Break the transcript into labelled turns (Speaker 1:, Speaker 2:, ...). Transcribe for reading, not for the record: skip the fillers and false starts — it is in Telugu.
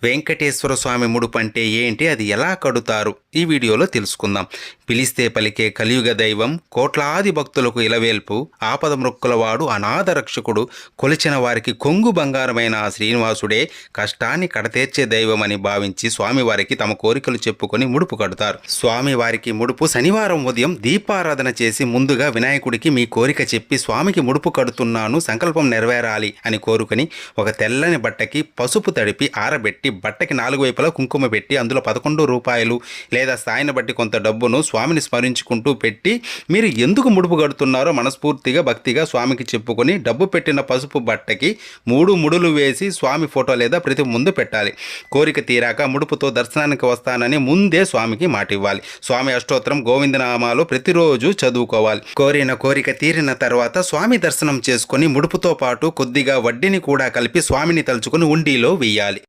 Speaker 1: వెంకటేశ్వర స్వామి ముడుపు అంటే ఏంటి, అది ఎలా కడుతారు, ఈ వీడియోలో తెలుసుకుందాం. పిలిస్తే పలికే కలియుగ దైవం, కోట్లాది భక్తులకు ఇలవేల్పు, ఆపద మృక్కులవాడు, అనాథ రక్షకుడు, కొలిచిన వారికి కొంగు బంగారమైన ఆ శ్రీనివాసుడే కష్టాన్ని కడతీర్చే దైవమని భావించి స్వామివారికి తమ కోరికలు చెప్పుకొని ముడుపు కడతారు. స్వామివారికి ముడుపు శనివారం ఉదయం దీపారాధన చేసి ముందుగా వినాయకుడికి మీ కోరిక చెప్పి స్వామికి ముడుపు కడుతున్నాను, సంకల్పం నెరవేరాలి అని కోరుకొని ఒక తెల్లని బట్టకి పసుపు తడిపి ఆరబెట్టి బట్టకి 4 వైపులా కుంకుమ పెట్టి అందులో 11 రూపాయలు లేదా స్థాయిని బట్టి కొంత డబ్బును స్వామిని స్మరించుకుంటూ పెట్టి మీరు ఎందుకు ముడుపు కడుతున్నారో మనస్ఫూర్తిగా భక్తిగా స్వామికి చెప్పుకొని డబ్బు పెట్టిన పసుపు బట్టకి 3 ముడులు వేసి స్వామి ఫోటో లేదా ప్రతి ముందు పెట్టాలి. కోరిక తీరాక ముడుపుతో దర్శనానికి వస్తానని ముందే స్వామికి మాట ఇవ్వాలి. స్వామి అష్టోత్తరం గోవిందనామాలు ప్రతిరోజు చదువుకోవాలి. కోరిన కోరిక తీరిన తర్వాత స్వామి దర్శనం చేసుకొని ముడుపుతో పాటు కొద్దిగా వడ్డీని కూడా కలిపి స్వామిని తలుచుకొని ఉండిలో వేయాలి.